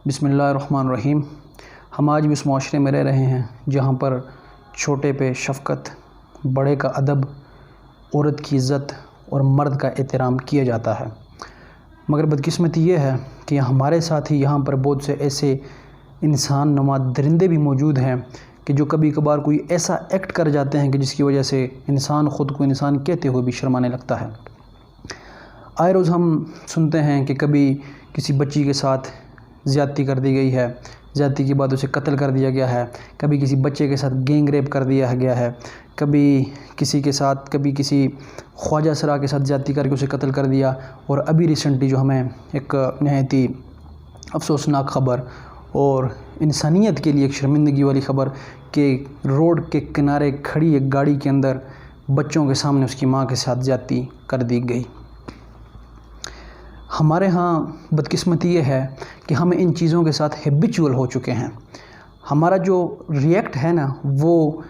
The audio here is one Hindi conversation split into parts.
बिस्मिल्लाहिर्रहमानिर्रहीम। हम आज भी उस माशरे में रह रहे हैं जहाँ पर छोटे पे शफ़क़त, बड़े का अदब, औरत की इज़्ज़त और मर्द का एहतराम किया जाता है। मगर बदकिस्मती ये है कि हमारे साथ ही यहाँ पर बहुत से ऐसे इंसान नुमा दरिंदे भी मौजूद हैं कि जो कभी कभार कोई ऐसा एक्ट कर जाते हैं कि जिसकी वजह से इंसान ख़ुद को इंसान कहते हुए भी शर्माने लगता है। आए रोज़ हम सुनते हैं कि कभी किसी बच्ची के साथ ज़्यादती कर दी गई है, ज़्यादती के बाद उसे कत्ल कर दिया गया है, कभी किसी बच्चे के साथ गैंग रेप कर दिया गया है, कभी किसी के साथ, कभी किसी ख्वाजा सरा के साथ ज़्यादती करके उसे कत्ल कर दिया। और अभी रिसेंटली जो हमें एक नहायत ही अफसोसनाक ख़बर और इंसानियत के लिए एक शर्मिंदगी वाली ख़बर कि रोड के किनारे खड़ी एक गाड़ी के अंदर बच्चों के सामने उसकी माँ के साथ ज़्यादती कर दी गई। हमारे यहाँ बदकिस्मती ये है कि हम इन चीज़ों के साथ हैबिचुअल हो चुके हैं। हमारा जो रिएक्ट है ना वो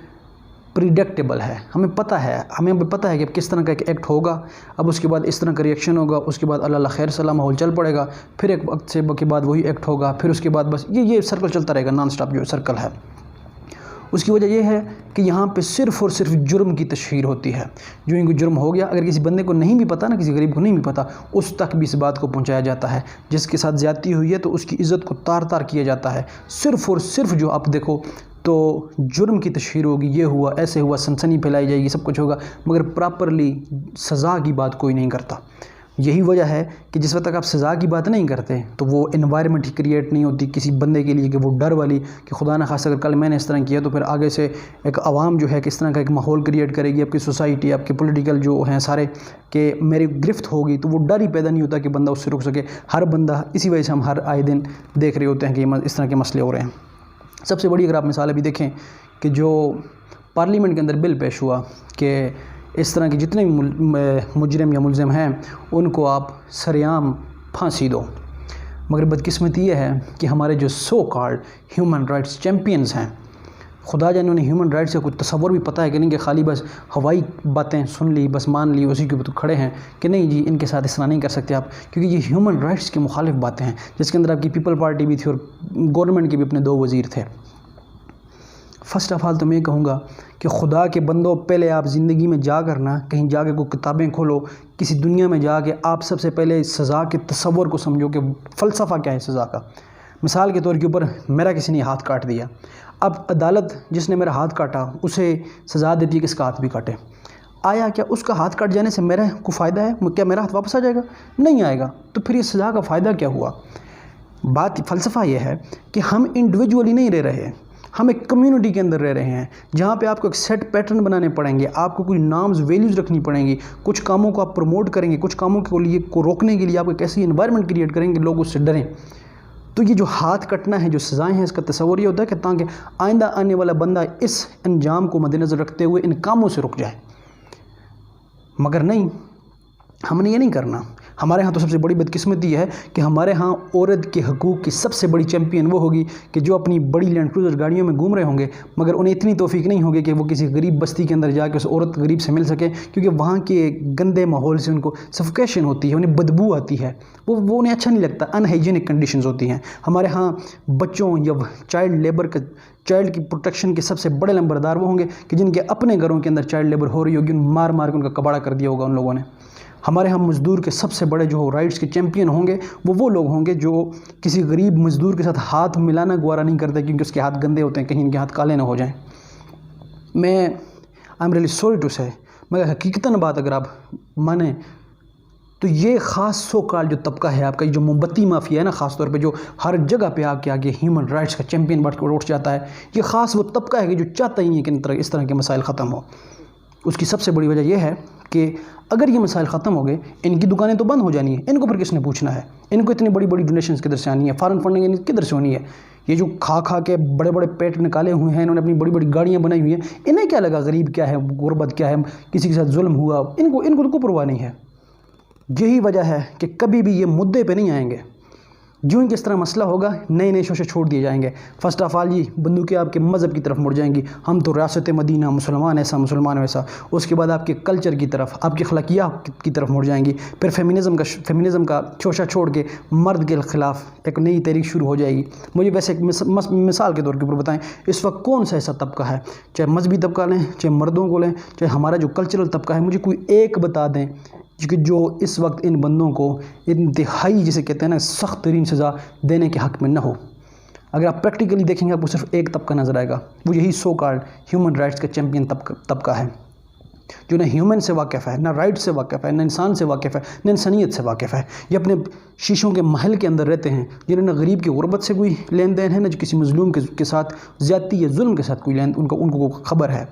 प्रिडिक्टेबल है। हमें पता है कि अब किस तरह का एक एक्ट होगा, अब उसके बाद इस तरह का रिएक्शन होगा, उसके बाद अल्लाह खैर सलाम माहौल चल पड़ेगा, फिर एक वक्त से के बाद वही एक्ट होगा, फिर उसके बाद बस ये सर्कल चलता रहेगा, नॉन स्टॉप जो सर्कल है। उसकी वजह यह है कि यहाँ पे सिर्फ़ और सिर्फ जुर्म की तशहीर होती है। जो इनको जुर्म हो गया, अगर किसी बंदे को नहीं भी पता ना, किसी गरीब को नहीं भी पता, उस तक भी इस बात को पहुँचाया जाता है। जिसके साथ ज़्यादती हुई है तो उसकी इज़्ज़त को तार तार किया जाता है। सिर्फ़ और सिर्फ जो आप देखो तो जुर्म की तशहीर होगी, ये हुआ, ऐसे हुआ, सनसनी फैलाई जाएगी, सब कुछ होगा, मगर प्रॉपरली सज़ा की बात कोई नहीं करता। यही वजह है कि जिस वक्त तक आप सज़ा की बात नहीं करते तो वो इन्वायरमेंट ही क्रिएट नहीं होती किसी बंदे के लिए कि वो डर वाली कि खुदा न खास्ता अगर कल मैंने इस तरह किया तो फिर आगे से एक आवाम जो है किस तरह का एक माहौल क्रिएट करेगी, आपकी सोसाइटी, आपके पॉलिटिकल जो हैं सारे, कि मेरी गिरफ्त होगी, तो वो डर ही पैदा नहीं होता कि बंदा उससे रुक सके। हर बंदा, इसी वजह से हम हर आए दिन देख रहे होते हैं कि इस तरह के मसले हो रहे हैं। सबसे बड़ी अगर आप मिसाल अभी देखें कि जो पार्लियामेंट के अंदर बिल पेश हुआ कि इस तरह के जितने भी मुजरिम या मुलज़िम हैं उनको आप सरेआम फांसी दो। मगर बदकिस्मती ये है कि हमारे जो so called human rights champions हैं, खुदा जाने उन्हें ह्यूमन राइट्स का कुछ तसव्वुर भी पता है कि नहीं, कि खाली बस हवाई बातें सुन ली, बस मान ली, उसी के ऊपर तो खड़े हैं कि नहीं जी इनके साथ इस तरह नहीं कर सकते आप, क्योंकि ये ह्यूमन राइट्स के मुखालिफ बातें हैं, जिसके अंदर आपकी पीपल पार्टी भी थी और गवर्नमेंट के भी अपने 2 वज़ीर थे। फ़र्स्ट ऑफ़ ऑल तो मैं कहूँगा कि खुदा के बंदों, पहले आप ज़िंदगी में जा कर ना कहीं जाके कोई किताबें खोलो, किसी दुनिया में जाके आप सबसे पहले सज़ा के तसव्वुर को समझो कि फ़लसफ़ा क्या है सज़ा का। मिसाल के तौर के ऊपर मेरा किसी ने हाथ काट दिया, अब अदालत जिसने मेरा हाथ काटा उसे सज़ा देती है कि इसका हाथ भी काटे। आया क्या उसका हाथ काट जाने से मेरा को फ़ायदा है? क्या मेरा हाथ वापस आ जाएगा? नहीं आएगा। तो फिर ये सज़ा का फ़ायदा क्या हुआ? बात फ़लसफ़ा ये है कि हम इंडिविजुअली नहीं रह रहे, हम एक कम्युनिटी के अंदर रह रहे हैं जहाँ पे आपको एक सेट पैटर्न बनाने पड़ेंगे, आपको कुछ नॉर्म्स वैल्यूज़ रखनी पड़ेंगी, कुछ कामों को आप प्रमोट करेंगे, कुछ कामों के लिए को रोकने के लिए आप एक ऐसी इन्वायरमेंट क्रिएट करेंगे लोग उससे डरें। तो ये जो हाथ कटना है, जो सज़ाएं हैं, इसका तस्वर ये होता है कि ताकि आइंदा आने वाला बंदा इस अंजाम को मद्देनज़र रखते हुए इन कामों से रुक जाए। मगर नहीं, हमने ये नहीं करना। हमारे यहाँ तो सबसे बड़ी बदकिस्मती है कि हमारे यहाँ औरत के हकूक़ की सबसे बड़ी चैम्पियन वो होगी कि जो अपनी बड़ी लैंड क्रूज़र गाड़ियों में घूम रहे होंगे, मगर उन्हें इतनी तौफीक नहीं होगी कि वो किसी गरीब बस्ती के अंदर जाकर उस औरत गरीब से मिल सके, क्योंकि वहाँ के गंदे माहौल से उनको सफोकेशन होती है, उन्हें बदबू आती है, वो उन्हें अच्छा नहीं लगता, अनहाइजीनिक कंडीशंस होती हैं। हमारे यहाँ बच्चों या चाइल्ड की प्रोटेक्शन के सबसे बड़े नंबरदार वो होंगे कि जिनके अपने घरों के अंदर चाइल्ड लेबर हो रही होगी, मार मार के उनका कबाड़ा कर दिया होगा उन लोगों ने। हमारे यहाँ मज़दूर के सबसे बड़े जो राइट्स के चैम्पियन होंगे वो लोग होंगे जो किसी गरीब मज़दूर के साथ हाथ मिलाना गवारा नहीं करते, क्योंकि उसके हाथ गंदे होते हैं, कहीं इनके हाथ काले ना हो जाएं। I am really sorry to say, मगर हकीकतन बात अगर आप माने तो ये ख़ास सो कॉल्ड जो तबका है आपका, जो मोमबत्ती माफिया है ना, ख़ास तौर पे जो हर जगह पे आके आगे ह्यूमन राइट्स का चैम्पियन बढ़ के उठ जाता है, ये ख़ास वो तबका है कि जो चाहता ही नहीं कि इस तरह के मसाइल ख़त्म हो। उसकी सबसे बड़ी वजह यह है कि अगर ये मसाइल ख़त्म हो गए, इनकी दुकानें तो बंद हो जानी है, इनको फिर किसने पूछना है? इनको इतनी बड़ी बड़ी डोनेशंस किधर से आनी है? फॉरेन फंडिंग किधर से होनी है? ये जो खा खा के बड़े बड़े पेट निकाले हुए हैं, इन्होंने अपनी बड़ी बड़ी गाड़ियाँ बनाई हुई हैं, इन्हें क्या लगा गरीब क्या है, गुरबत क्या है, किसी के साथ जुल्म हुआ, इनको तो कोई परवाह नहीं है। यही वजह है कि कभी भी ये मुद्दे पे नहीं आएंगे। यूँ ही किस तरह मसला होगा, नए नए शोशे छोड़ दिए जाएंगे। फ़र्स्ट ऑफ़ ऑल ये बंदूकें आपके मज़हब की तरफ मुड़ जाएंगी, हम तो रियासत मदीना, मुसलमान ऐसा, मुसलमान वैसा। उसके बाद आपके कल्चर की तरफ, आपकी अखलाकियात की तरफ मुड़ जाएंगी। फिर फेमिनिज़म का शोशा छोड़ के मर्द के ख़िलाफ़ एक नई तहरीक शुरू हो जाएगी। मुझे वैसे एक मिसाल के तौर के ऊपर बताएं, इस वक्त कौन सा ऐसा तबका है, चाहे मजहबी तबका लें, चाहे मर्दों को लें, चाहे हमारा जो कल्चरल तबका है, मुझे कोई एक बता दें कि जो इस वक्त इन बंदों को इंतहाई, जिसे कहते हैं ना, सख्त तरीन सज़ा देने के हक़ में न हो। अगर आप प्रैक्टिकली देखेंगे आपको सिर्फ एक तबका नज़र आएगा, वो यही सो कॉल्ड ह्यूमन राइट्स का चैम्पियन तबका है, जो ना ह्यूमन से वाकिफ़ है, ना राइट से वाकिफ़ है, ना इंसान से वाकिफ़ है, ना इंसानियत से वाकिफ़ है। ये अपने शीशों के महल के अंदर रहते हैं, जिन्हें ना गरीब की गुर्बत से कोई लेन देन है, ना जो किसी मजलूम के साथ ज़्यादती या जुल्म के साथ कोई लेन उनको खबर है।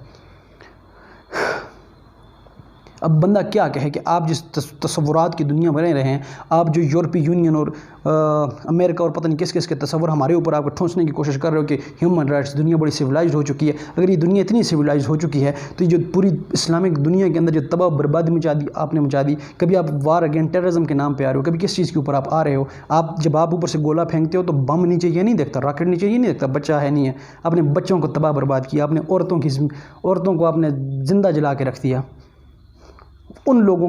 अब बंदा क्या कहे कि आप जिस तसव्वुरात की दुनिया में रह रहे हैं, आप जो यूरोपीय यूनियन और अमेरिका और पता नहीं किस किस के तसव्वुर हमारे ऊपर आप ठूंसने की कोशिश कर रहे हो कि ह्यूमन राइट्स, दुनिया बड़ी सिविलाइज्ड हो चुकी है। अगर ये दुनिया इतनी सिविलाइज्ड हो चुकी है तो ये जो पूरी इस्लामिक दुनिया के अंदर जो तबाह बर्बादी आपने मचा दी, कभी आप वार अगेंस्ट टेररिज्म के नाम पर आ रहे हो, कभी किस चीज़ के ऊपर आप आ रहे हो। जब आप ऊपर से गोला फेंकते हो तो बम नीचे ये नहीं देखता, रॉकेट नीचे ये नहीं देखता बच्चा है नहीं है। आपने बच्चों को तबाह बर्बाद किया, आपने औरतों को आपने ज़िंदा जला के रख दिया। उन लोगों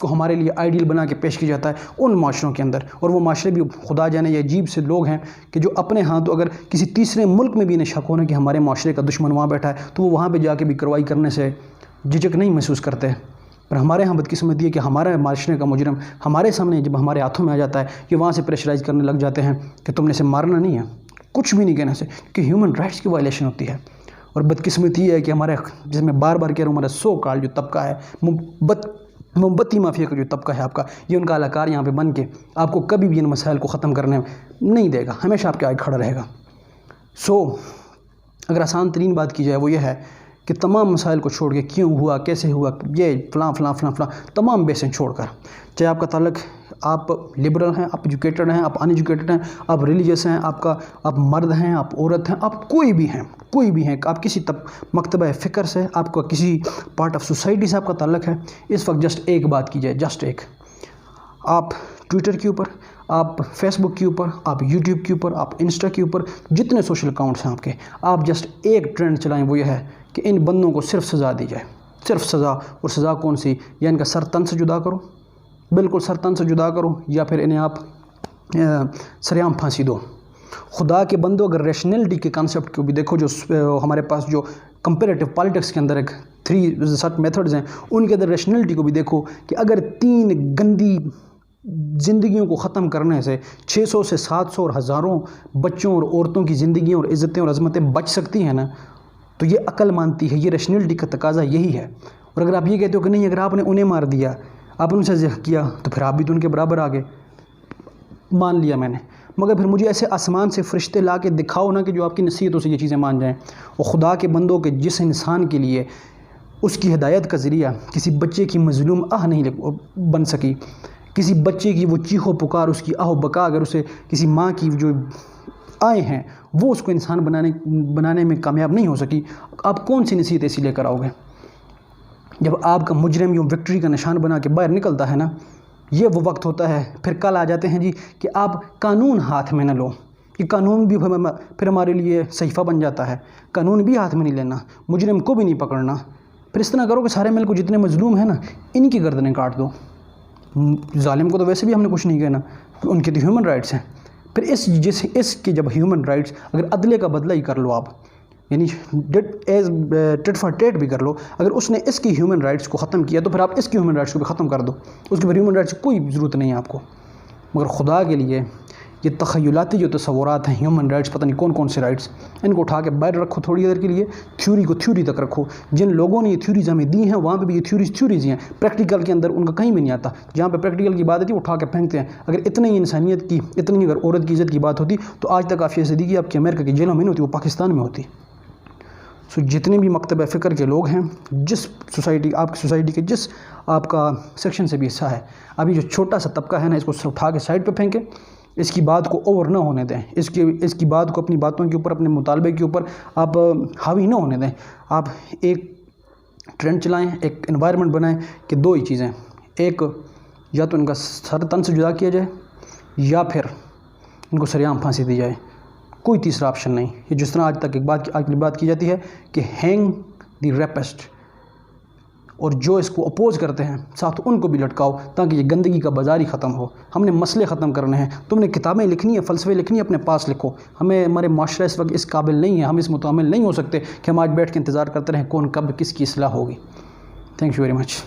को हमारे लिए आइडियल बना के पेश किया जाता है उन माशरों के अंदर, और वो माशरे भी खुदा जाने ये अजीब से लोग हैं कि जो अपने हाथ, तो अगर किसी तीसरे मुल्क में भी इन्हें शक होना कि हमारे माशरे का दुश्मन वहाँ बैठा है, तो वो वहाँ पे जाके भी कार्रवाई करने से झिझक नहीं महसूस करते। पर हमारे यहाँ बदकिस्मती है कि हमारे माशरे का मुजरम हमारे सामने जब हमारे हाथों में आ जाता है, ये वहाँ से प्रेशराइज करने लग जाते हैं कि तुमने इसे मारना नहीं है, कुछ भी नहीं कहने से, क्योंकि ह्यूमन राइट्स की वायलेशन होती है। और बदकिस्मती ये है कि हमारे, जैसे मैं बार बार कह रहा हूँ, हमारा सो कॉल्ड जो तबका है, मोमबत्ती माफिया का जो तबका है आपका, ये उनका अलाकार यहाँ पे बन के आपको कभी भी इन मसाइल को ख़त्म करने नहीं देगा, हमेशा आपके आगे खड़ा रहेगा। अगर आसान तरीन बात की जाए वो ये है कि तमाम मसाइल को छोड़ के, क्यों हुआ, कैसे हुआ, ये फ़लाँ तमाम बेसें छोड़कर, चाहे आपका ताल्लुक़, आप लिबरल हैं, आप एजुकेटेड हैं, आप अनएजुकेटेड हैं, आप रिलीजियस हैं, आप मर्द हैं, आप औरत हैं, आप कोई भी हैं, आप किसी मकतबा फ़िक्र से, आपका किसी पार्ट ऑफ सोसाइटी से आपका ताल्लुक़ है, इस वक्त जस्ट एक बात की जाए, जस्ट एक, आप ट्विटर के ऊपर, आप फेसबुक के ऊपर, आप यूट्यूब के ऊपर, आप इंस्टा के ऊपर, जितने सोशल अकाउंट्स हैं आपके, आप जस्ट एक ट्रेंड चलाएं, वो ये है कि इन बंदों को सिर्फ सज़ा दी जाए, सिर्फ सज़ा। और सज़ा कौन सी? या इनका सर तन से जुदा करो, बिल्कुल सर तन से जुदा करो, या फिर इन्हें आप सरेआम फांसी दो। खुदा के बंदो, अगर रैशनैलिटी के कॉन्सेप्ट को भी देखो, जो हमारे पास जो कंपेरेटिव पॉलिटिक्स के अंदर एक 3 सर्ट मेथड्स हैं, उनके अंदर रैशनैलिटी को भी देखो कि अगर 3 गंदी ज़िंदगियों को ख़त्म करने से 600 से 700 और हज़ारों बच्चों और औरतों की ज़िंदगियाँ और इज़्ज़तें और अज़मतें बच सकती हैं ना, तो ये अक्ल मानती है, ये रैशनैलिटी का तकाज़ा यही है। और अगर आप ये कहते हो कि नहीं, अगर आपने उन्हें मार दिया, आपने उनसे किया, तो फिर आप भी तो उनके बराबर आ गए, मान लिया मैंने, मगर फिर मुझे ऐसे आसमान से फरिश्ते ला के दिखाओ ना कि जो आपकी नसीहतों से ये चीज़ें मान जाएँ। और खुदा के बंदों के जिस इंसान के लिए उसकी हिदायत का ज़रिया किसी बच्चे की मज़लूम आह नहीं बन सकी, किसी बच्चे की वो चीखो पुकार, उसकी आहो बका अगर उसे किसी माँ की जो आए हैं वो उसको इंसान बनाने में कामयाब नहीं हो सकी, आप कौन सी नसीहत ऐसी लेकर आओगे? जब आपका मुजरिम यूँ विक्ट्री का निशान बना के बाहर निकलता है ना, ये वो वक्त होता है, फिर कल आ जाते हैं जी कि आप कानून हाथ में न लो, कि कानून भी फिर हमारे लिए सहीफ़ा बन जाता है, कानून भी हाथ में नहीं लेना, मुजरिम को भी नहीं पकड़ना, फिर इस तरह करो कि सारे मिल को जितने मजलूम हैं ना, इनकी गर्दनें काट दो। जालिम को तो वैसे भी हमने कुछ नहीं कहना, उनके तो ह्यूमन राइट्स हैं। फिर इसके जब ह्यूमन राइट्स, अगर अदले का बदला ही कर लो आप, यानी टिट फॉर टेट भी कर लो, अगर उसने इसकी ह्यूमन राइट्स को ख़त्म किया तो फिर आप इसकी ह्यूमन राइट्स को भी ख़त्म कर दो, उसके फिर ह्यूमन राइट्स की कोई ज़रूरत नहीं है आपको। मगर खुदा के लिए ये तख़य्युलाती जो तसव्वुरात हैं, ह्यूमन राइट्स, पता नहीं कौन कौन से राइट्स, इनको उठा के बाहर रखो थोड़ी देर के लिए, थ्योरी को थ्योरी तक रखो। जिन लोगों ने ये थ्योरीज हमें दी हैं वहाँ पे भी ये थ्योरीज ही हैं, प्रैक्टिकल के अंदर उनका कहीं भी नहीं आता। जहाँ पे प्रैक्टिकल की बात होती है उठा के फेंकते हैं। अगर इतनी ही इंसानियत की, इतनी ही अगर औरत की इज़्ज़त की बात होती तो आज तक आफिया सिद्दीकी आपकी अमेरिका की जेलों में नहीं होती, वो पाकिस्तान में होती। सो जितने भी मकतब फ़िक्र के लोग हैं, जिस सोसाइटी, आपकी सोसाइटी के जिस आपका सेक्शन से भी हिस्सा है, अभी जो छोटा सा तबका है ना, इसको उठा के साइड पे फेंकें, इसकी बात को ओवर ना होने दें, इसकी बात को, अपनी बातों के ऊपर, अपने मुतालबे के ऊपर आप हावी ना होने दें। आप एक ट्रेंड चलाएं, एक एनवायरनमेंट बनाएं कि 2 ही चीज़ें, एक या तो इनका सर तन से जुदा किया जाए, या फिर इनको सरेआम फांसी दी जाए, कोई तीसरा ऑप्शन नहीं। ये जिस तरह आज तक एक बात की जाती है कि हैंग द रैपिस्ट, और जो इसको अपोज करते हैं साथ उनको भी लटकाओ, ताकि ये गंदगी का बाजार ही ख़त्म हो। हमने मसले ख़त्म करने हैं। तुमने किताबें लिखनी है, फ़लसफ़े लिखनी है, अपने पास लिखो। हमारे माशरा इस वक्त इस काबिल नहीं है, हम इस मुतामिल नहीं हो सकते कि हम आज बैठ के इंतज़ार करते रहें कौन कब किसकी इस्लाह होगी। Thank you very much.